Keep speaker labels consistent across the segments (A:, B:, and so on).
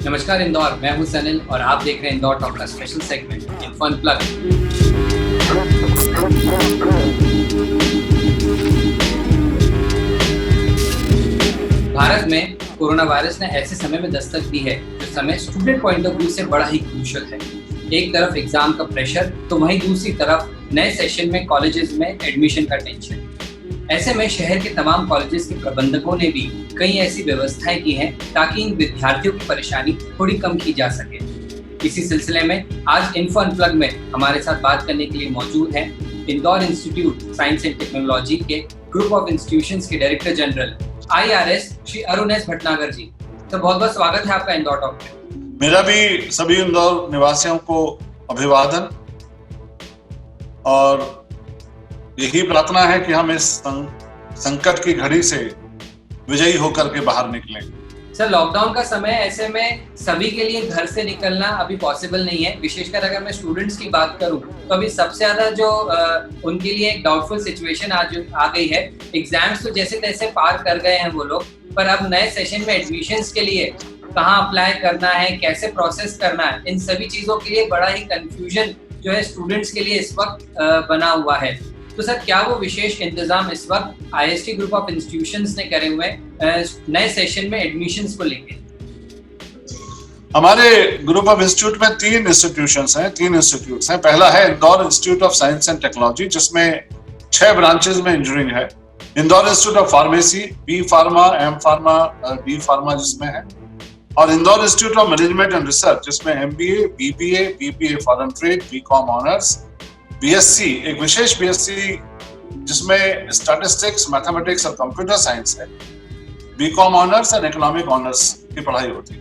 A: नमस्कार इंदौर, मैं हूं सनिल और आप देख रहे हैं इंदौर टॉक का special segment in fun plug. Bharat में कोरोना वायरस ने ऐसे समय में दस्तक दी है जो समय स्टूडेंट पॉइंट ऑफ व्यू से बड़ा ही क्रूशियल है। एक तरफ एग्जाम का प्रेशर तो वहीं दूसरी तरफ नए सेशन में कॉलेजेस में एडमिशन का टेंशन। ऐसे में शहर के तमाम कॉलेजेस के प्रबंधकों ने भी कई ऐसी व्यवस्थाएं की हैं ताकि इन विद्यार्थियों की परेशानी थोड़ी कम की जा सके। इसी सिलसिले में आज इन्फो अनप्लग में हमारे साथ बात करने के लिए मौजूद हैं Indore institute science and technology के ग्रुप ऑफ इंस्टीट्यूशंस के director general IRS Shri Arun S Bhatnagar ji. तो बहुत बहुत स्वागत है आपका इंदौर टॉक में।
B: मेरा भी सभी इंदौर निवासियों को अभिवादन और यही प्रार्थना है कि हम इस संकट की घड़ी से विजयी होकर के बाहर निकलें।
A: सर, लॉकडाउन का समय, ऐसे में सभी के लिए घर से निकलना अभी पॉसिबल नहीं है। विशेषकर अगर मैं स्टूडेंट्स की बात करूं तो अभी सबसे ज्यादा जो उनके लिए एक डाउटफुल सिचुएशन आ गई है। एग्जाम्स तो जैसे तैसे पार कर गए हैं वो लोग, पर अब नए सेशन में एडमिशन्स के लिए कहाँ अप्लाई करना है, कैसे प्रोसेस करना है, इन सभी चीजों के लिए बड़ा ही कंफ्यूजन जो है स्टूडेंट्स के लिए इस वक्त बना हुआ है। तो सर, क्या वो विशेष इंतजाम इस वक्त IST ग्रुप ऑफ इंस्टीट्यूशंस ने करे हुए नए सेशन में एडमिशन्स को लेकर?
B: हमारे ग्रुप ऑफ इंस्टीट्यूट में तीन इंस्टीट्यूट्स हैं। पहला है Indore institute of science and technology, जिसमें 6 ब्रांचेस में इंजीनियरिंग है। Indore institute of pharmacy, B pharma, M pharma, D pharma जिसमें है, और Indore institute of management and research जिसमें MBA, BBA foreign trade, BCom honours, BSc, एक विशेष BSc जिसमें स्टैटिस्टिक्स, मैथमेटिक्स और कंप्यूटर साइंस है, BCom ऑनर्स और इकोनॉमिक ऑनर्स की पढ़ाई होती है।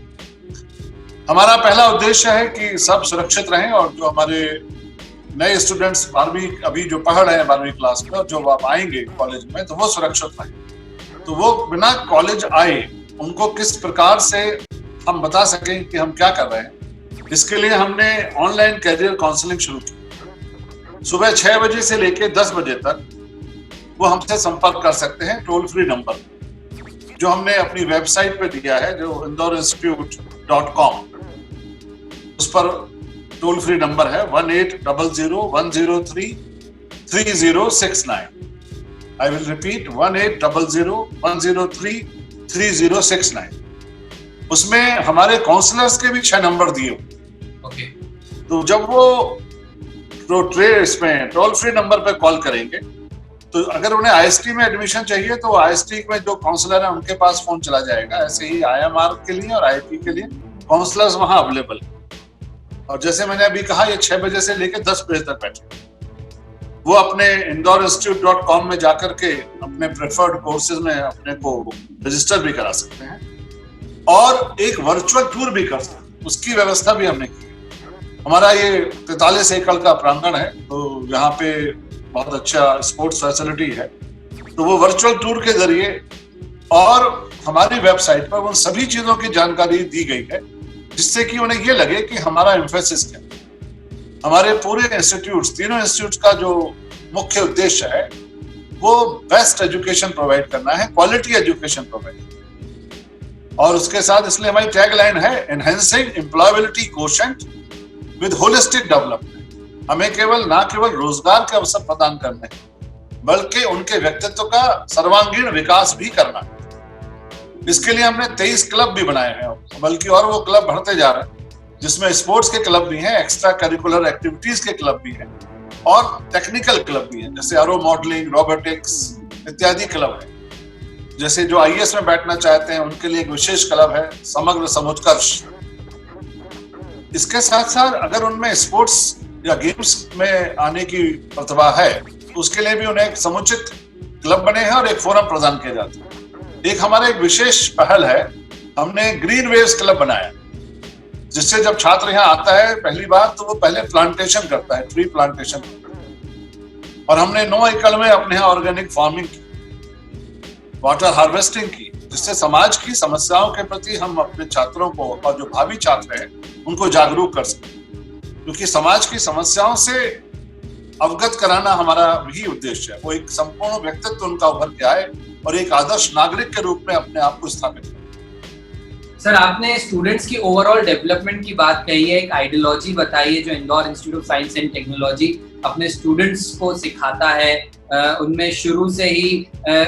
B: हमारा पहला उद्देश्य है कि सब सुरक्षित रहें और जो हमारे नए स्टूडेंट्स 12वीं अभी जो पढ़ रहे हैं 12वीं क्लास में, और जो आप आएंगे कॉलेज में, तो वो सुरक्षित रहें। तो वो बिना कॉलेज आए उनको किस प्रकार से हम बता सकें कि हम क्या कर रहे हैं, इसके लिए हमने ऑनलाइन कैरियर काउंसलिंग शुरू की। सुबह 6 बजे से लेकर 10 बजे तक वो हमसे संपर्क कर सकते हैं टोल फ्री नंबर जो हमने अपनी वेबसाइट पे दिया है, जो indaurinstitute.com, उस पर टोल फ्री नंबर है 1800-103-3069। I will repeat 1800-103-3069। उसमें हमारे काउंसलर्स के भी 6 नंबर दिए।
A: ओके।
B: तो जब वो इसमें टोल फ्री नंबर पे कॉल करेंगे तो अगर उन्हें IST में एडमिशन चाहिए तो IST में जो काउंसलर है उनके पास फोन चला जाएगा। ऐसे ही IMR के लिए और IP के लिए काउंसलर्स वहां अवेलेबल है। और जैसे मैंने अभी कहा, ये 6 बजे से लेकर 10 बजे तक बैठे, वो अपने indaurinstitute.com में जाकर के अपने प्रेफर्ड कोर्सेज में अपने को रजिस्टर भी करा सकते हैं और एक वर्चुअल टूर भी कर सकते हैं। उसकी व्यवस्था भी हमने की। हमारा ये 43 एकड़ का प्रांगण है, तो यहाँ पे बहुत अच्छा स्पोर्ट्स फैसिलिटी है। तो वो वर्चुअल टूर के जरिए और हमारी वेबसाइट पर उन सभी चीजों की जानकारी दी गई है जिससे कि उन्हें ये लगे कि हमारा एम्फेसिस क्या है। हमारे पूरे इंस्टीट्यूट्स, तीनों इंस्टीट्यूट्स का जो मुख्य उद्देश्य है वो बेस्ट एजुकेशन प्रोवाइड करना है, क्वालिटी एजुकेशन प्रोवाइड करना है। और उसके साथ इसलिए हमारी टैगलाइन है enhancing employability quotient with holistic development. हमें ना केवल रोजगार के अवसर प्रदान करने हैं, बल्कि उनके व्यक्तित्व का सर्वांगीण विकास भी करना है। इसके लिए हमने 23 क्लब भी बनाए हैं, बल्कि और वो क्लब बढ़ते जा रहे हैं, जिसमें स्पोर्ट्स के क्लब भी हैं, एक्स्ट्रा करिकुलर एक्टिविटीज के क्लब भी हैं और टेक्निकल क्लब भी हैं, जैसे एरो मॉडलिंग, रोबोटिक्स इत्यादि क्लब है। जैसे जो IAS में बैठना चाहते हैं उनके लिए एक विशेष क्लब है, समग्र समुत्कर्ष। इसके साथ साथ अगर उनमें स्पोर्ट्स या गेम्स में आने की प्रतिभा है तो उसके लिए भी उन्हें एक समुचित क्लब बने हैं और एक फोरम प्रदान किए जाते हैं। एक हमारा एक विशेष पहल है, हमने ग्रीन वेव्स क्लब बनाया, जिससे जब छात्र यहाँ आता है पहली बार तो वो पहले प्लांटेशन करता है, ट्री प्लांटेशन। और हमने 9 एकड़ में अपने यहाँ ऑर्गेनिक फार्मिंग की, वाटर हार्वेस्टिंग की, जिससे समाज की समस्याओं के प्रति हम अपने छात्रों को और जो भावी छात्र हैं उनको जागरूक कर सकें। क्योंकि समाज की समस्याओं से अवगत कराना हमारा भी उद्देश्य है। वो एक संपूर्ण व्यक्तित्व उनका उभर के आए और एक आदर्श नागरिक के रूप में अपने आप को स्थापित करें।
A: सर, आपने स्टूडेंट्स की ओवरऑल डेवलपमेंट की बात कही है, एक आइडियोलॉजी बताई है जो Indore institute of science and technology अपने स्टूडेंट्स को सिखाता है। उनमें शुरू से ही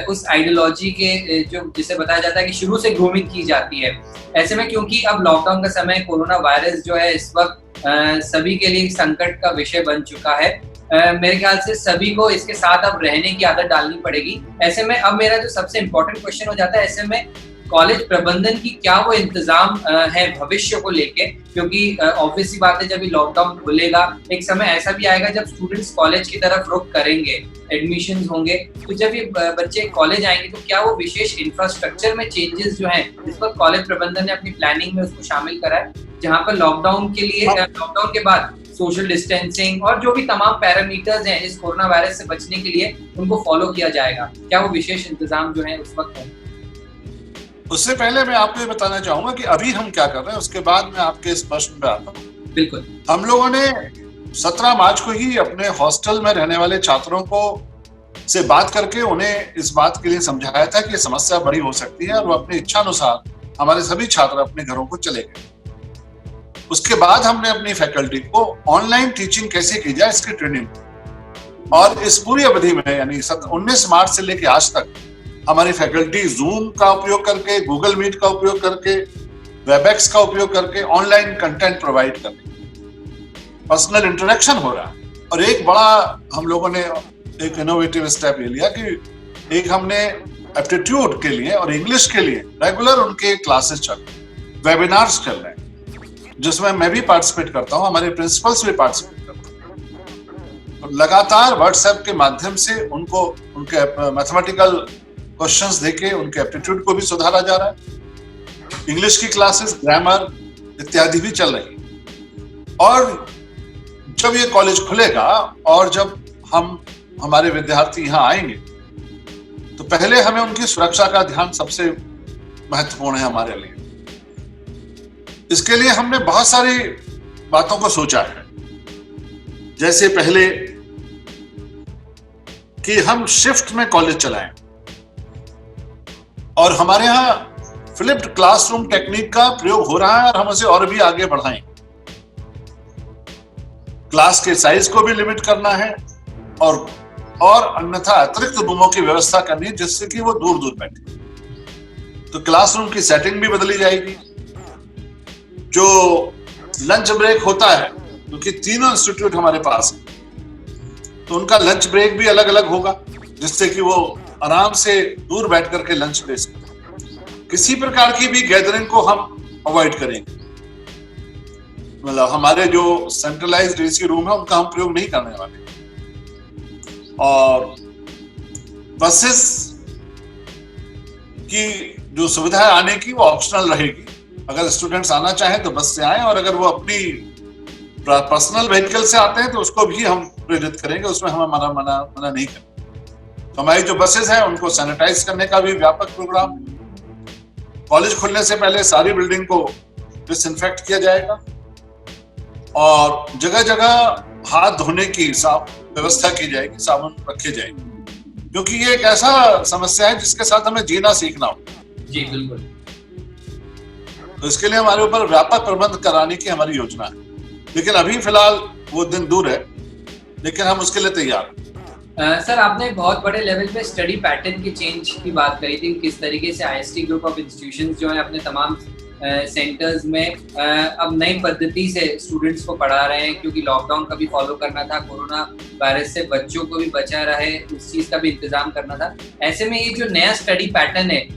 A: उस आइडियोलॉजी के जो जिसे बताया जाता है कि शुरू से ग्रूमिंग की जाती है। ऐसे में क्योंकि अब लॉकडाउन का समय, कोरोना वायरस जो है इस वक्त सभी के लिए एक संकट का विषय बन चुका है। मेरे ख्याल से सभी को इसके साथ अब रहने की आदत डालनी पड़ेगी। ऐसे में अब मेरा जो सबसे इम्पोर्टेंट क्वेश्चन हो जाता है, ऐसे में कॉलेज प्रबंधन की क्या वो इंतजाम है भविष्य को लेके, क्योंकि ऑब्वियस सी बात है जब ये लॉकडाउन खुलेगा एक समय ऐसा भी आएगा जब स्टूडेंट्स कॉलेज की तरफ रुख करेंगे, एडमिशंस होंगे, तो जब ये बच्चे कॉलेज आएंगे तो क्या वो विशेष इंफ्रास्ट्रक्चर में चेंजेस जो हैं इस वक्त कॉलेज प्रबंधन ने अपनी प्लानिंग में उसको शामिल करा है, जहाँ पर लॉकडाउन के लिए लॉकडाउन के बाद सोशल डिस्टेंसिंग और जो भी तमाम पैरामीटर्स हैं इस कोरोना वायरस से बचने के लिए उनको फॉलो किया जाएगा, क्या वो विशेष इंतजाम जो है उस वक्त होंगे?
B: उससे पहले मैं आपको ये बताना चाहूंगा कि अभी हम क्या कर रहे हैं, उसके बाद मैं आपके इस प्रश्न पे आता हूँ।
A: बिल्कुल।
B: हम लोगों ने 17 मार्च को ही अपने हॉस्टल में रहने वाले छात्रों को से बात करके उन्हें इस बात के लिए समझाया था कि समस्या बड़ी हो सकती है और वो अपनी इच्छा अनुसार हमारे सभी छात्र अपने घरों को चले गए। उसके बाद हमने अपनी फैकल्टी को ऑनलाइन टीचिंग कैसे की जाए इसकी ट्रेनिंग, और इस पूरी अवधि में यानी 19 मार्च से लेकर आज तक हमारी फैकल्टी जूम का उपयोग करके, गूगल मीट का उपयोग करके, वेबएक्स का उपयोग करके ऑनलाइन कंटेंट प्रोवाइड कर रही है। पर्सनल इंटरेक्शन हो रहा है। और एक बड़ा हम लोगों ने एक इनोवेटिव स्टेप ये लिया कि एक हमने एप्टीट्यूड के लिए और इंग्लिश के लिए रेगुलर उनके क्लासेस चल रहे हैं, वेबिनार्स चल रहे हैं, जिसमें मैं भी पार्टिसिपेट करता हूँ, हमारे प्रिंसिपल्स भी पार्टिसिपेट करते हैं। लगातार व्हाट्सएप के माध्यम से उनको उनके मैथमेटिकल क्वेश्चंस देके उनके एप्टीट्यूड को भी सुधारा जा रहा है। इंग्लिश की क्लासेस, ग्रामर इत्यादि भी चल रही है। और जब ये कॉलेज खुलेगा और जब हमारे विद्यार्थी यहाँ आएंगे तो पहले हमें उनकी सुरक्षा का ध्यान सबसे महत्वपूर्ण है हमारे लिए। इसके लिए हमने बहुत सारी बातों को सोचा है। जैसे पहले कि हम शिफ्ट में कॉलेज चलाएं और हमारे यहाँ फ्लिप्ड क्लासरूम टेक्निक का प्रयोग हो रहा है और हम उसे और भी आगे बढ़ाएं। क्लास के साइज को भी लिमिट करना है और अन्यथा अतिरिक्त रूमों की व्यवस्था करनी है जिससे कि वो दूर दूर बैठे। तो क्लासरूम की सेटिंग भी बदली जाएगी। जो लंच ब्रेक होता है, क्योंकि तीनों इंस्टीट्यूट हमारे पास है, तो उनका लंच ब्रेक भी अलग अलग होगा जिससे कि वो आराम से दूर बैठ करके लंच ले सकें। किसी प्रकार की भी गैदरिंग को हम अवॉइड करेंगे। मतलब हमारे जो सेंट्रलाइज्ड एसी रूम है उनका हम प्रयोग नहीं करने वाले। और बसेस की जो सुविधा है आने की वो ऑप्शनल रहेगी। अगर स्टूडेंट्स आना चाहें तो बस से आए, और अगर वो अपनी पर्सनल व्हीकल से आते हैं तो उसको भी हम प्रेरित करेंगे, उसमें हम मना नहीं करेंगे। तो हमारी जो बसेस हैं उनको सैनिटाइज करने का भी व्यापक प्रोग्राम। कॉलेज खुलने से पहले सारी बिल्डिंग को डिसइंफेक्ट किया जाएगा और जगह जगह हाथ धोने की व्यवस्था की जाएगी, साबुन रखे जाएंगे, क्योंकि ये एक ऐसा समस्या है जिसके साथ हमें जीना सीखना होगा।
A: जी बिल्कुल।
B: तो इसके लिए हमारे ऊपर व्यापक प्रबंध कराने की हमारी योजना है, लेकिन अभी फिलहाल वो दिन दूर है, लेकिन हम उसके लिए तैयार हैं।
A: सर, आपने बहुत बड़े लेवल पे स्टडी पैटर्न की चेंज की बात करी थी, किस तरीके से आईएसटी ग्रुप ऑफ इंस्टीट्यूशंस जो है अपने तमाम सेंटर्स में अब नई पद्धति से स्टूडेंट्स को पढ़ा रहे हैं, क्योंकि लॉकडाउन का भी फॉलो करना था, कोरोना वायरस से बच्चों को भी बचा रहे उस चीज़ का भी इंतजाम करना था। ऐसे में ये जो नया स्टडी पैटर्न है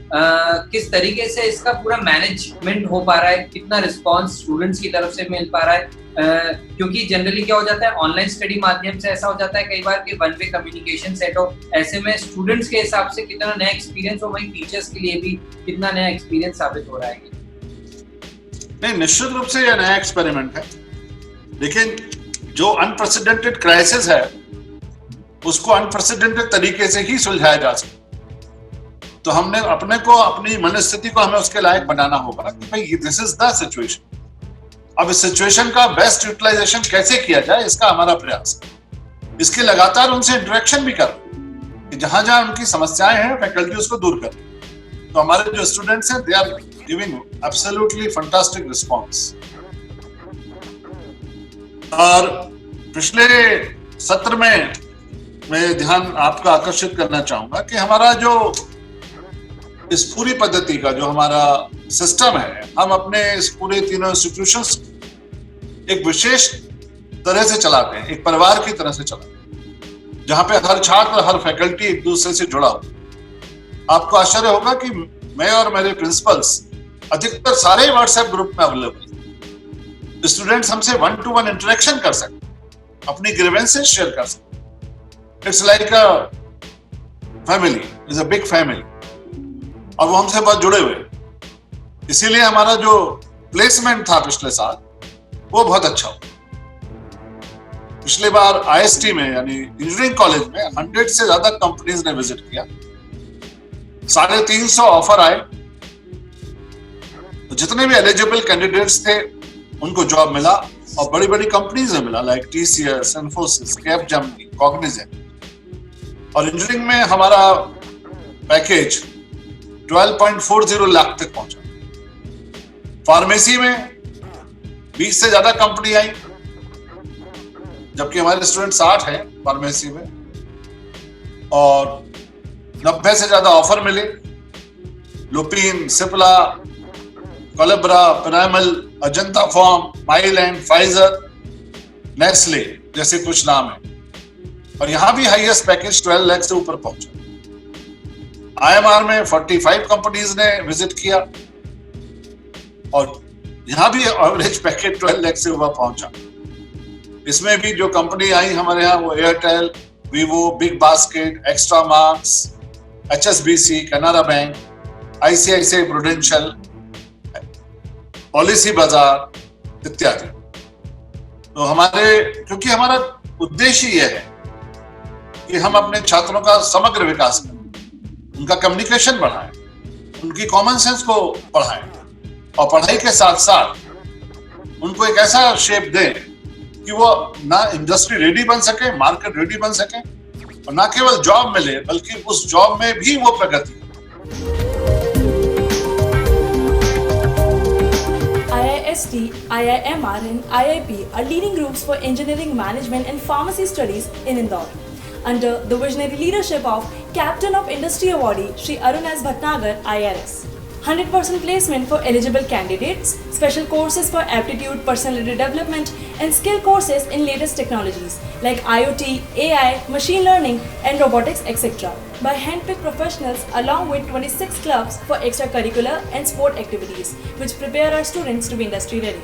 A: किस तरीके से इसका पूरा मैनेजमेंट हो पा रहा है, कितना रिस्पॉन्स स्टूडेंट्स की तरफ से मिल पा रहा है? क्योंकि जनरली क्या हो जाता है, ऑनलाइन स्टडी माध्यम से ऐसा हो जाता है कई बार कि वन वे कम्युनिकेशन सेट हो, ऐसे में स्टूडेंट्स के हिसाब से कितना नया एक्सपीरियंस हो, वहीं टीचर्स के लिए भी कितना नया एक्सपीरियंस साबित हो रहा है?
B: नहीं, निश्चित रूप से यह नया एक्सपेरिमेंट है, लेकिन जो अनप्रेसिडेंटेड क्राइसिस है उसको अनप्रेसिडेंटेड तरीके से ही सुलझाया जा सकता। तो हमने अपने को, अपनी मनस्थिति को हमें उसके लायक बनाना होगा कि भाई दिस इज द सिचुएशन। अब इस सिचुएशन का बेस्ट यूटिलाइजेशन कैसे किया जाए, इसका हमारा प्रयास है। इसके लगातार उनसे इंटरेक्शन भी कर कि जहां जहां उनकी समस्याएं हैं फैकल्टी उसको दूर कर। तो हमारे जो स्टूडेंट्स हैं, they are giving absolutely fantastic response. और पिछले सत्र में मैं ध्यान आपका आकर्षित करना चाहूंगा कि हमारा जो इस पूरी पद्धति का जो हमारा सिस्टम है, हम अपने इस पूरे तीनों इंस्टीट्यूशंस एक विशेष तरह से चलाते हैं, एक परिवार की तरह से चलाते हैं, जहां पे हर छात्र, हर फैकल्टी एक दूसरे से जुड़ा हो। आपको आश्चर्य होगा कि मैं और मेरे प्रिंसिपल्स अधिकतर सारे व्हाट्सएप ग्रुप में अवेलेबल। स्टूडेंट्स हमसे 1-to-1 इंटरेक्शन कर सकते, अपनी ग्रीवेंसेस शेयर कर सकते। It's like a family, is a big family, और वो हमसे बहुत जुड़े हुए। इसीलिए हमारा जो प्लेसमेंट था पिछले साल, वो बहुत अच्छा हो। पिछले बार आईएसटी में यानी इंजीनियरिंग कॉलेज में 100 से ज्यादा कंपनीज ने विजिट किया, 350 ऑफर आए। तो जितने भी एलिजिबल कैंडिडेट्स थे उनको जॉब मिला, और बड़ी बड़ी कंपनीज में मिला, like TCS, Infosys, Capgemini, Cognizant. और इंजीनियरिंग में हमारा पैकेज 12.40 लाख तक पहुंचा। फार्मेसी में 20 से ज्यादा कंपनी आई, जबकि हमारे स्टूडेंट 60 हैं फार्मेसी में, और 90 से ज्यादा ऑफर मिले। लुपिन, सिप्ला, कोलेब्रा, Piramal, Ajanta pharma, Mylan, Pfizer, Nestle जैसे कुछ नाम है। और यहां भी हाईएस्ट पैकेज 12 लाख से ऊपर पहुंचा। आईएमआर में 45 कंपनीज ने विजिट किया, और यहां भी एवरेज पैकेज 12 लाख से ऊपर पहुंचा। इसमें भी जो कंपनी आई हमारे यहाँ, वो Airtel, Vivo, Big Basket, Extra Marks, HSBC, Canara bank, ICICI Prudential, Policy Bazaar इत्यादि। तो क्योंकि हमारा उद्देश्य यह है कि हम अपने छात्रों का समग्र विकास करें, उनका कम्युनिकेशन बढ़ाएं, उनकी कॉमन सेंस को बढ़ाएं, और पढ़ाई के साथ साथ उनको एक ऐसा शेप दें कि वो ना इंडस्ट्री रेडी बन सके, मार्केट रेडी बन सके, और ना केवल जॉब मिले बल्कि उस जॉब में भी वो प्रगति।
C: IIST, IIMR and IIP are leading groups for engineering, management and pharmacy studies in Indore. Under the visionary leadership of Captain of Industry Awardee Shri Arun S. Bhatnagar, IRS. 100% placement for eligible candidates, special courses for aptitude, personality development and skill courses in latest technologies like IoT, AI, machine learning and robotics, etc. by handpicked professionals, along with 26 clubs for extracurricular and sport activities, which prepare our students to be industry ready.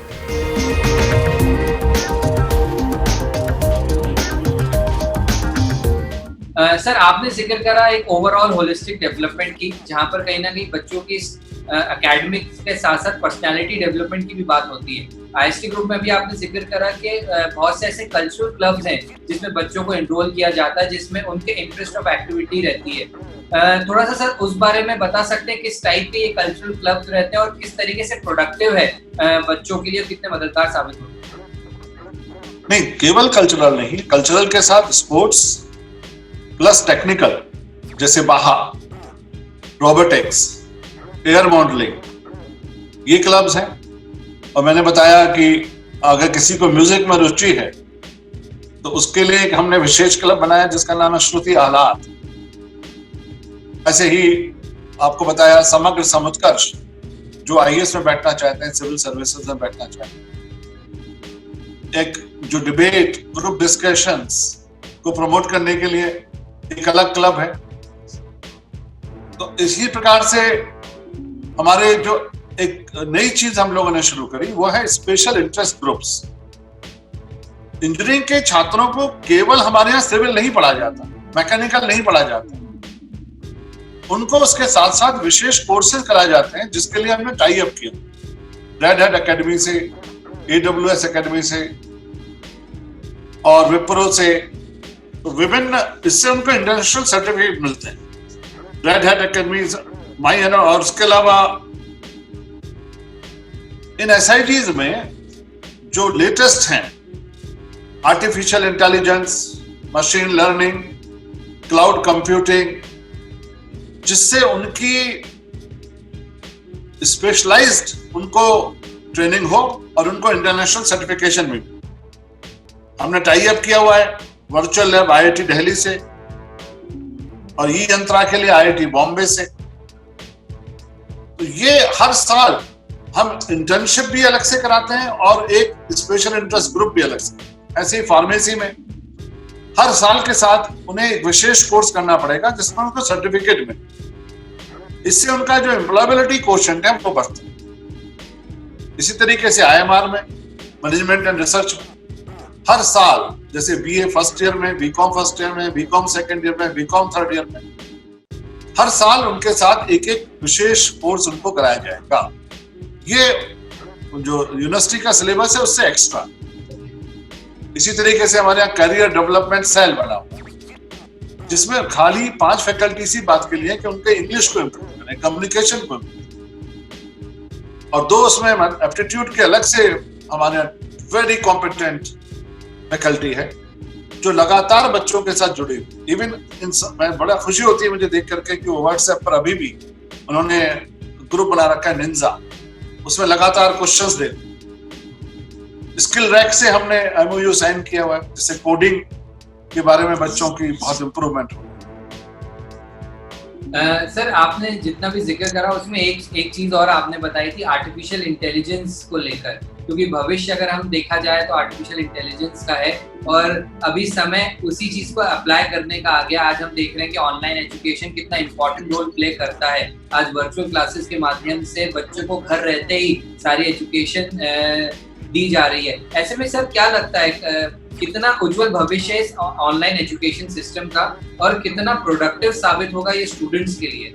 A: Sir, आपने जिक्र करा एक overall holistic development की, जहां पर कहीं ना कहीं बच्चों की एकेडमिक्स के साथ साथ पर्सनालिटी डेवलपमेंट की भी बात होती है। आईएसटी ग्रुप में भी आपने जिक्र करा कि बहुत से ऐसे कल्चरल क्लब्स हैं जिसमें बच्चों को एनरोल किया जाता है, जिसमें उनके इंटरेस्ट ऑफ एक्टिविटी रहती है। थोड़ा सा सर उस बारे में बता सकते हैं किस टाइप के ये कल्चरल क्लब्स रहते हैं और किस तरीके से प्रोडक्टिव है बच्चों के लिए, कितने मददगार साबित होते हैं?
B: नहीं, केवल कल्चरल नहीं, कल्चरल के साथ स्पोर्ट्स प्लस टेक्निकल, जैसे बाहा, रोबोटिक्स, एयर मॉडलिंग, ये क्लब्स हैं। और मैंने बताया कि अगर किसी को म्यूजिक में रुचि है तो उसके लिए हमने विशेष क्लब बनाया जिसका नाम है श्रुति आह्लाद। ऐसे ही आपको बताया समग्र समुत्कर्ष, जो आईएएस में बैठना चाहते हैं, सिविल सर्विसेज में बैठना चाहते हैं। एक जो डिबेट, ग्रुप डिस्कशंस को प्रमोट करने के लिए एक अलग क्लब है। तो इसी प्रकार से हमारे जो एक नई चीज हम लोगों ने शुरू करी वो है स्पेशल इंटरेस्ट ग्रुप्स। इंजीनियरिंग के छात्रों को केवल हमारे यहाँ सिविल नहीं पढ़ा जाता, मैकेनिकल नहीं पढ़ा जाता, उनको उसके साथ साथ विशेष कोर्सेज कराए जाते हैं, जिसके लिए हमने टाई अप किया रेड हैट एकेडमी से, AWS एकेडमी से और विप्रो से। तो विभिन्न, इससे उनको इंटरनेशनल सर्टिफिकेट मिलते हैं। रेड हैट एकेडमी, माई, और उसके अलावा इन SITs में जो लेटेस्ट हैं, artificial intelligence, machine learning, cloud computing, जिससे उनकी स्पेशलाइज्ड उनको ट्रेनिंग हो और उनको इंटरनेशनल सर्टिफिकेशन भी। हमने टाई अप किया हुआ है वर्चुअल लैब आईआईटी दिल्ली से और ई यंत्रा के लिए आईआईटी बॉम्बे से। तो ये हर साल हम इंटर्नशिप भी अलग से कराते हैं और एक स्पेशल इंटरेस्ट ग्रुप भी अलग से। ऐसे ही फार्मेसी में हर साल के साथ उन्हें एक विशेष कोर्स करना पड़ेगा जिसमें उनको सर्टिफिकेट मिले। इससे उनका जो एम्प्लॉयबिलिटी कोशेंट है वो बढ़ता है। इसी तरीके से आईएमआर में मैनेजमेंट एंड रिसर्च हर साल जैसे बीए फर्स्ट ईयर में, बीकॉम फर्स्ट ईयर में, बीकॉम सेकंड ईयर में, बीकॉम थर्ड ईयर में, हर साल उनके साथ एक एक विशेष कोर्स उनको कराया जाएगा। ये जो यूनिवर्सिटी का सिलेबस है उससे एक्स्ट्रा। इसी तरीके से हमारे यहाँ करियर डेवलपमेंट सेल बना हुआ जिसमें खाली 5 फैकल्टी इसी बात के लिए कि उनके इंग्लिश को इम्प्रूव करें, कम्युनिकेशन को और 2 उसमें एप्टीट्यूड के अलग से हमारे वेरी कॉम्पिटेंट फैकल्टी है जो लगातार बच्चों के साथ जुड़ी हुई। इवन मैं बड़ा खुशी होती है मुझे देख करके कि वो व्हाट्सएप पर अभी भी उन्होंने ग्रुप बना रखा है निंजा, उसमें लगातार क्वेश्चंस दे। स्किल रैक से हमने एमओयू साइन किया हुआ है जिससे कोडिंग के बारे में बच्चों की बहुत इंप्रूवमेंट हो।
A: सर आपने जितना भी जिक्र करा उसमें एक चीज और आपने बताई थी आर्टिफिशियल इंटेलिजेंस को लेकर, क्योंकि भविष्य अगर हम देखा जाए तो आर्टिफिशियल इंटेलिजेंस का है और अभी समय उसी चीज को अप्लाई करने का आ गया। आज हम देख रहे हैं कि ऑनलाइन एजुकेशन कितना इंपॉर्टेंट रोल प्ले करता है। आज वर्चुअल क्लासेस के माध्यम से बच्चों को घर रहते ही सारी एजुकेशन दी जा रही है। ऐसे में सर क्या लगता है कितना उज्जवल भविष्य है इस ऑनलाइन एजुकेशन सिस्टम का और कितना प्रोडक्टिव साबित होगा ये स्टूडेंट्स के लिए?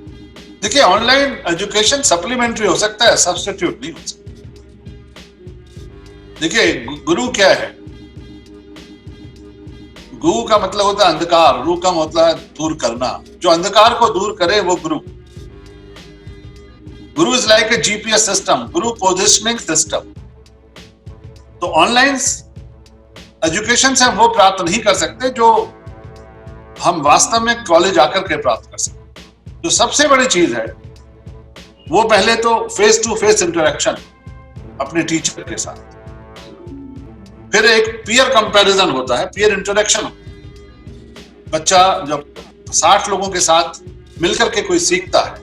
B: देखिए ऑनलाइन एजुकेशन सप्लीमेंट्री हो सकता है, सब्स्टिट्यूट नहीं हो सकता। देखिए गुरु क्या है? गुरु का मतलब होता है अंधकार, रू का मतलब है दूर करना। जो अंधकार को दूर करे वो गुरु। गुरु is like a GPS system, Guru positioning system. तो ऑनलाइन एजुकेशन से हम वो प्राप्त नहीं कर सकते जो हम वास्तव में कॉलेज आकर के प्राप्त कर सकते। जो सबसे बड़ी चीज है वो पहले तो फेस टू फेस इंटरेक्शन अपने टीचर के साथ, फिर एक पीयर कंपैरिजन होता है, पीयर इंटरेक्शन। बच्चा जब 60 लोगों के साथ मिलकर के कोई सीखता है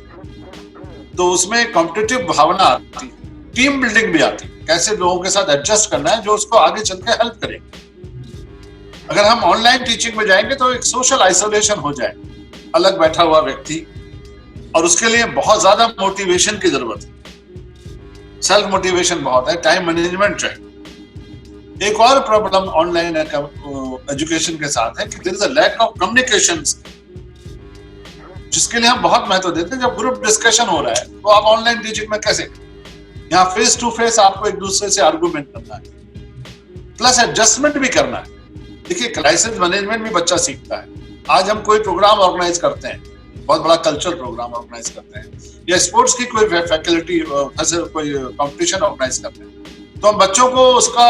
B: तो उसमें कॉम्पिटिटिव भावना आती, टीम बिल्डिंग भी आती, कैसे लोगों के साथ एडजस्ट करना है जो उसको आगे चल के हेल्प करेंगे। अगर हम ऑनलाइन टीचिंग में जाएंगे तो एक सोशल आइसोलेशन हो जाए, अलग बैठा हुआ व्यक्ति, और उसके लिए बहुत ज्यादा मोटिवेशन की जरूरत है। सेल्फ मोटिवेशन बहुत है, टाइम मैनेजमेंट चाहिए। एक और प्रॉब्लम ऑनलाइन एजुकेशन के साथ है कि there is a lack of communication, जिसके लिए हम बहुत महत्व देते हैं। जब ग्रुप डिस्कशन हो रहा है तो आप ऑनलाइन टीचिंग में कैसे? यहाँ फेस टू फेस आपको एक दूसरे से आर्गुमेंट करना है, प्लस एडजस्टमेंट भी करना है। देखिए क्राइसिस मैनेजमेंट भी बच्चा सीखता है। आज हम कोई प्रोग्राम ऑर्गेनाइज करते हैं, बहुत बड़ा कल्चरल प्रोग्राम ऑर्गेनाइज करते हैं या स्पोर्ट्स की कोई फैकल्टी कोई कंपटीशन ऑर्गेनाइज करते हैं, तो हम बच्चों को उसका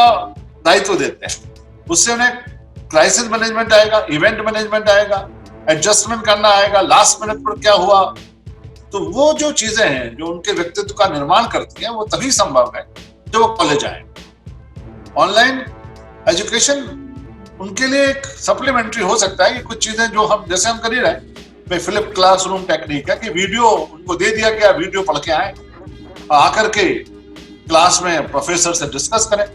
B: दायित्व देते हैं। उससे उन्हें क्राइसिस मैनेजमेंट आएगा, इवेंट मैनेजमेंट आएगा, एडजस्टमेंट करना आएगा, लास्ट मिनट पर क्या हुआ। तो वो जो चीजें हैं जो उनके व्यक्तित्व का निर्माण करती हैं वो तभी संभव है जब वो कॉलेज आए। ऑनलाइन एजुकेशन उनके लिए एक सप्लीमेंट्री हो सकता है कि कुछ चीजें जो हम जैसे हम कर ही रहे, फ्लिप क्लासरूम टेक्निक है कि वीडियो उनको दे दिया गया, वीडियो पढ़ के आए, आकर के क्लास में प्रोफेसर से डिस्कस करें।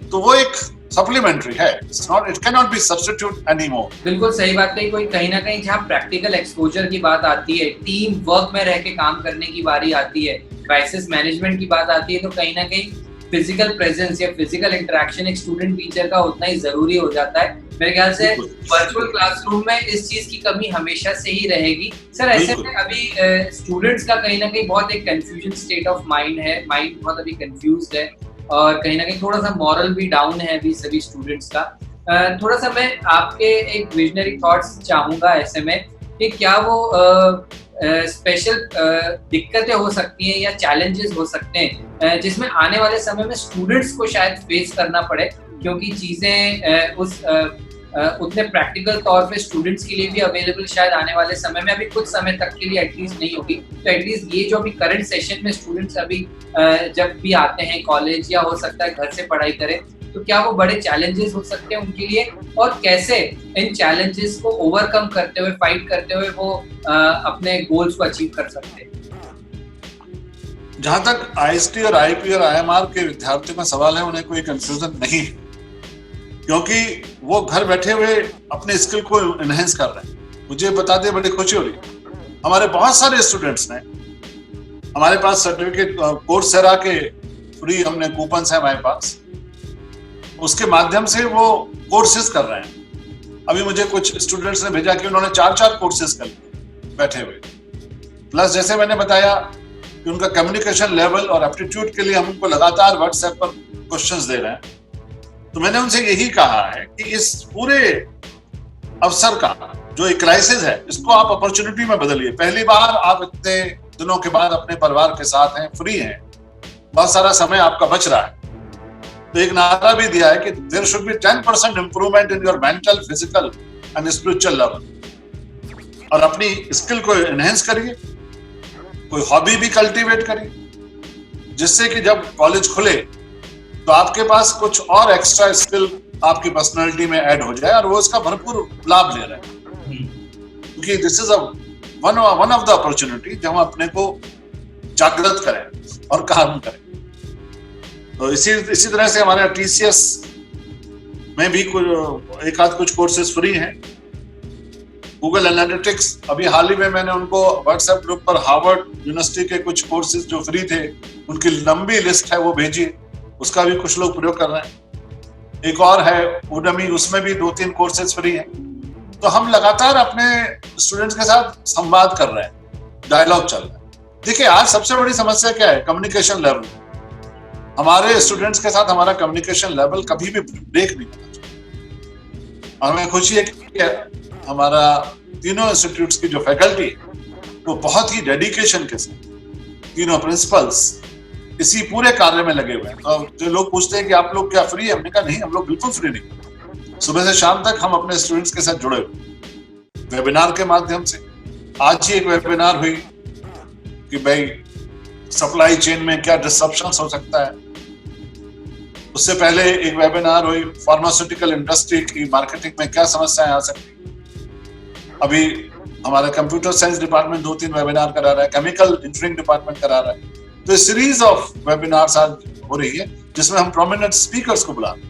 B: तो वो एक सप्लीमेंट्री है, it can not be substitute anymore.
A: बिल्कुल सही बात कही। कोई कहीं ना कहीं जहाँ प्रैक्टिकल एक्सपोजर की बात आती है, टीम वर्क में रह के काम करने की बारी आती है, क्राइसिस मैनेजमेंट की बात आती है, तो कहीं ना कहीं फिजिकल प्रेजेंस या फिजिकल इंटरेक्शन एक स्टूडेंट टीचर का उतना ही जरूरी हो जाता है। मेरे ख्याल से वर्चुअल क्लासरूम में इस चीज की कमी हमेशा से ही रहेगी। सर ऐसे में अभी स्टूडेंट्स का कहीं ना कहीं बहुत एक कंफ्यूजन स्टेट ऑफ माइंड है, माइंड बहुत अभी कंफ्यूज्ड है और कहीं ना कहीं थोड़ा सा मॉरल भी डाउन है अभी सभी स्टूडेंट्स का। थोड़ा सा मैं आपके एक विजनरी थॉट्स चाहूंगा ऐसे में कि क्या वो स्पेशल दिक्कतें हो सकती हैं या चैलेंजेस हो सकते हैं जिसमें आने वाले समय में स्टूडेंट्स को शायद फेस करना पड़े, क्योंकि चीजें उस उतने प्रैक्टिकल तौर पे स्टूडेंट्स के लिए भी अवेलेबल शायद आने वाले समय में, अभी कुछ समय तक के लिए एटलीस्ट नहीं होगी। तो एटलीस्ट ये जो अभी करंट सेशन में स्टूडेंट्स अभी जब भी आते हैं कॉलेज या हो सकता है घर से पढ़ाई करें, तो क्या वो बड़े चैलेंजेस हो सकते हैं उनके लिए, और कैसे इन चैलेंजेस को ओवरकम करते हुए, फाइट करते हुए वो अपने गोल्स को अचीव कर सकते हैं?
B: जहां तक आईएसटी और आईपी और आईएमआर के विद्यार्थियों का सवाल है, उन्हें कोई कंफ्यूजन नहीं है, क्योंकि वो घर बैठे हुए अपने स्किल को एनहेंस कर रहे हैं। मुझे बताते बड़ी खुशी हो रही है, हमारे बहुत सारे स्टूडेंट्स ने हमारे पास सर्टिफिकेट कोर्सेरा के फ्री हमने कूपन्स है हमारे पास, उसके माध्यम से वो कोर्सेज कर रहे हैं। अभी मुझे कुछ स्टूडेंट्स ने भेजा कि उन्होंने 4 कोर्सेज कर लिए बैठे हुए। प्लस जैसे मैंने बताया कि उनका कम्युनिकेशन लेवल और एप्टीट्यूड के लिए हम उनको लगातार व्हाट्सएप पर क्वेश्चंस दे रहे हैं। तो मैंने उनसे यही कहा है कि इस पूरे अवसर का जो एक क्राइसिस है, इसको आप अपॉर्चुनिटी में बदलिए। पहली बार आप इतने दिनों के बाद अपने परिवार के साथ हैं, फ्री हैं, बहुत सारा समय आपका बच रहा है। तो एक नारा भी दिया है कि there should be 10% improvement in your mental, physical and spiritual level. और अपनी स्किल को एनहेंस करिए, कोई हॉबी भी कल्टीवेट करिए, जिससे कि जब कॉलेज खुले तो आपके पास कुछ और एक्स्ट्रा स्किल आपकी पर्सनालिटी में ऐड हो जाए, और वो इसका भरपूर लाभ ले रहे हैं। क्योंकि this is one of the opportunity जब हम अपने को जागृत करें और काम करें। तो इसी तरह से हमारे टीसीएस में भी एक आध कुछ कोर्सेज फ्री हैं। गूगल एनालिटिक्स, अभी हाल ही में मैंने उनको व्हाट्सएप ग्रुप पर हार्वर्ड यूनिवर्सिटी के कुछ कोर्सेज जो फ्री थे, उनकी लंबी लिस्ट है, वो भेजिए, उसका भी कुछ लोग प्रयोग कर रहे हैं। एक और है उडमी, उसमें भी 2-3 कोर्सेज फ्री हैं। तो हम लगातार अपने स्टूडेंट्स के साथ संवाद कर रहे हैं, डायलॉग चल रहा है। देखिए, आज सबसे बड़ी समस्या क्या है? Communication level. हमारे स्टूडेंट्स के साथ हमारा कम्युनिकेशन लेवल कभी भी ब्रेक नहीं होना चाहिए। हमें खुशी है कि हमारा तीनों इंस्टीट्यूट्स की जो फैकल्टी है वो बहुत ही डेडिकेशन के साथ, तीनों प्रिंसिपल्स इसी पूरे कार्य में लगे हुए हैं। तो जो लोग पूछते हैं कि आप लोग क्या फ्री है, हमने कहा नहीं, हम लोग बिल्कुल फ्री नहीं। सुबह से शाम तक हम अपने स्टूडेंट्स के साथ जुड़े हुए, वेबिनार के माध्यम से। आज ही एक वेबिनार हुई कि भाई सप्लाई चेन में क्या डिसरप्शंस हो सकता है। उससे पहले एक वेबिनार हुई फार्मास्यूटिकल इंडस्ट्री की मार्केटिंग में क्या समस्याएं आ सकती। अभी हमारा कंप्यूटर साइंस डिपार्टमेंट 2-3 वेबिनार करा रहा है, केमिकल इंजीनियरिंग डिपार्टमेंट करा रहा है। तो सीरीज ऑफ वेबिनार्स आज हो रही है, जिसमें हम प्रोमिनेंट स्पीकर्स को बुला रहे हैं।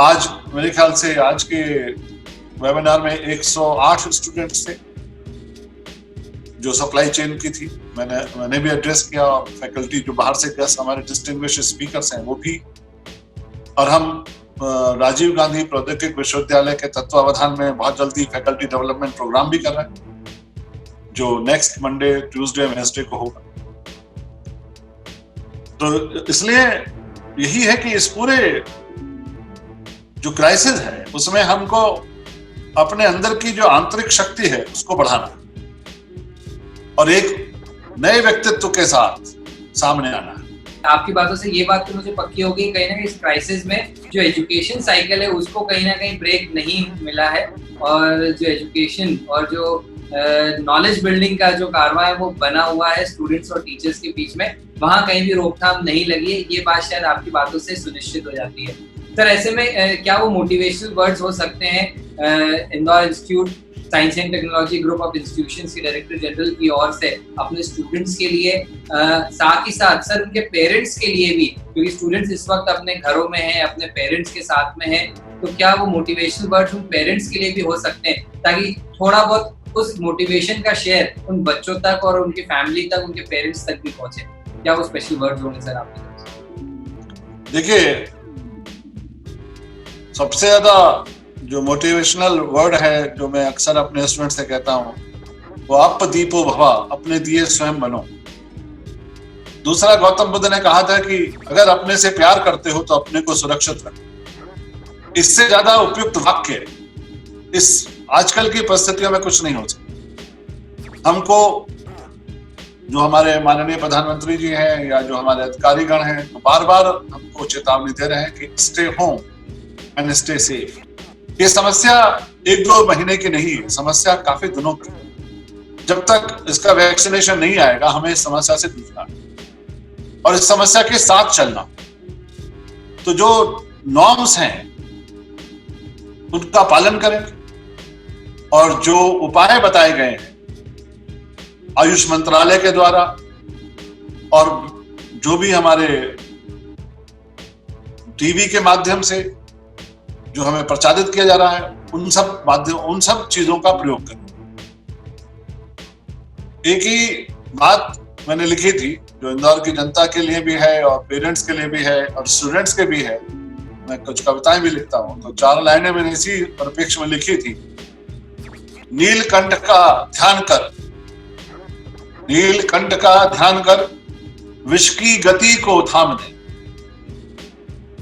B: आज मेरे ख्याल से आज के वेबिनार में 108 स्टूडेंट्स थे जो सप्लाई चेन की थी। मैंने भी एड्रेस किया, और फैकल्टी जो बाहर से गेस्ट हमारे डिस्टिंग्विश स्पीकर्स हैं वो भी। और हम राजीव गांधी प्रौद्योगिकी विश्वविद्यालय के तत्वावधान में बहुत जल्दी फैकल्टी डेवलपमेंट प्रोग्राम भी कर रहे हैं, जो नेक्स्ट मंडे, ट्यूसडे, वेडनेसडे को होगा। तो इसलिए यही है कि इस पूरे जो क्राइसिस है उसमें हमको अपने अंदर की जो आंतरिक शक्ति है उसको बढ़ाना और एक नए व्यक्तित्व के साथ सामने आना है।
A: आपकी बातों से ये बात तो मुझे पक्की हो गई, कहीं ना कहीं इस क्राइसिस में जो एजुकेशन साइकिल है उसको कहीं ना कहीं ब्रेक नहीं मिला है, और जो एजुकेशन और जो नॉलेज बिल्डिंग का जो कारवां है वो बना हुआ है स्टूडेंट्स और टीचर्स के बीच में, वहाँ कहीं भी रोकथाम नहीं लगी है। ये बात शायद आपकी बातों से सुनिश्चित हो जाती है। सर, ऐसे में क्या वो मोटिवेशनल वर्ड्स हो सकते हैं Indore institute science and technology group of institutions के डायरेक्टर जनरल की ओर से अपने स्टूडेंट्स के लिए, साथ ही साथ सर उनके पेरेंट्स के लिए भी, क्योंकि स्टूडेंट्स इस वक्त अपने घरों में हैं, अपने पेरेंट्स के साथ में हैं, तो क्या वो मोटिवेशनल वर्ड्स उन पेरेंट्स के लिए भी हो सकते हैं, ताकि थोड़ा बहुत उस मोटिवेशन का शेयर उन बच्चों तक और उनकी फैमिली तक, उनके पेरेंट्स तक भी पहुंचे? क्या वो स्पेशल वर्ड्स होंगे सर आपके तरफ से?
B: देखिए, सबसे ज्यादा जो मोटिवेशनल वर्ड है जो मैं अक्सर अपने स्टूडेंट से कहता हूं, वो आप दीपो भवा, अपने दिए स्वयं बनो। दूसरा, गौतम बुद्ध ने कहा था कि अगर अपने से प्यार करते हो तो अपने को सुरक्षित रखो। इससे ज्यादा उपयुक्त वाक्य इस आजकल की परिस्थितियों में कुछ नहीं हो सकता। हमको, जो हमारे माननीय प्रधानमंत्री जी हैं या जो हमारे अधिकारीगण हैं, तो बार बार हमको चेतावनी दे रहे हैं कि stay home and stay safe. ये समस्या 1-2 महीने की नहीं है, समस्या काफी दिनों की। जब तक इसका वैक्सीनेशन नहीं आएगा हमें इस समस्या से जूझना और इस समस्या के साथ चलना। तो जो नॉर्म्स हैं उनका पालन करें और जो उपाय बताए गए हैं आयुष मंत्रालय के द्वारा और जो भी हमारे टीवी के माध्यम से जो हमें प्रचारित किया जा रहा है उन सब चीजों का प्रयोग करें। एक ही बात मैंने लिखी थी जो इंदौर की जनता के लिए भी है और पेरेंट्स के लिए भी है और स्टूडेंट्स के भी है। मैं कुछ कविताएं भी लिखता हूं, तो 4 लाइनें मैंने इसी परिप्रेक्ष्य में लिखी थी। नीलकंठ का ध्यान कर, नीलकंठ का ध्यान कर, विष की गति को थाम दे।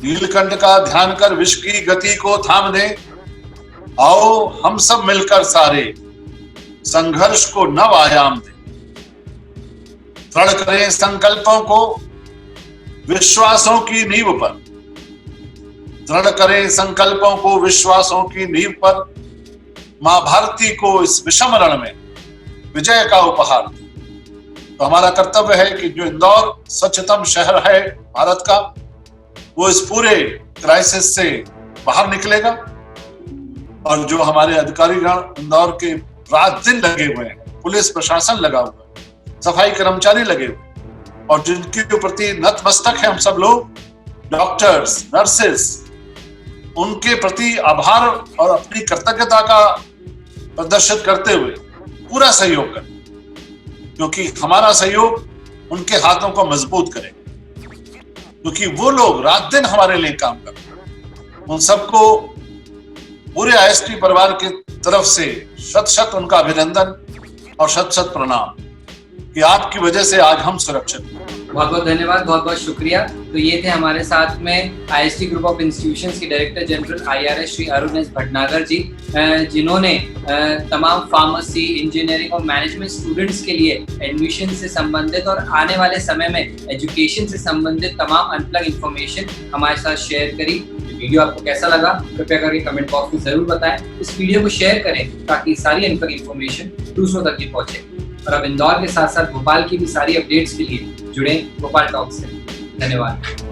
B: नीलकंठ का ध्यान कर, विष की गति को थाम दे। आओ हम सब मिलकर सारे संघर्ष को नव आयाम दे। दृढ़ करें संकल्पों को विश्वासों की नींव पर, दृढ़ करें संकल्पों को विश्वासों की नींव पर। मां भारती को इस विषम रण में विजय का उपहार दे। तो हमारा कर्तव्य है कि जो इंदौर स्वच्छतम शहर है भारत का, वो इस पूरे क्राइसिस से बाहर निकलेगा। और जो हमारे अधिकारीगण इंदौर के रात दिन लगे हुए हैं, पुलिस प्रशासन लगा हुआ है, सफाई कर्मचारी लगे हुए और जिनके प्रति नतमस्तक है हम सब लोग, डॉक्टर्स, नर्सेस, उनके प्रति आभार और अपनी कृतज्ञता का प्रदर्शित करते हुए पूरा सहयोग करें, क्योंकि हमारा सहयोग उनके हाथों को मजबूत करेगा, क्योंकि वो लोग रात दिन हमारे लिए काम कर रहे हैं। उन सबको पूरे आईएसटी परिवार की तरफ से शत उनका अभिनंदन और शत प्रणाम कि आपकी वजह से आज हम सुरक्षित हैं।
A: बहुत बहुत धन्यवाद, बहुत बहुत शुक्रिया। तो ये थे हमारे साथ में आईएसटी ग्रुप ऑफ इंस्टीट्यूशंस के director general IRS Shri Arun S Bhatnagar ji, जिन्होंने तमाम फार्मेसी, इंजीनियरिंग और मैनेजमेंट स्टूडेंट्स के लिए एडमिशन से संबंधित और आने वाले समय में एजुकेशन से संबंधित तमाम अनप्लग इंफॉर्मेशन हमारे साथ शेयर करी। वीडियो आपको कैसा लगा कृपया करके कमेंट बॉक्स में जरूर बताएं। इस वीडियो को शेयर करें ताकि सारी अनप्लग इंफॉर्मेशन दूसरों तक भी पहुंचे। और अब इंदौर के साथ साथ भोपाल की भी सारी अपडेट्स के लिए जुड़े भोपाल टॉक से। धन्यवाद।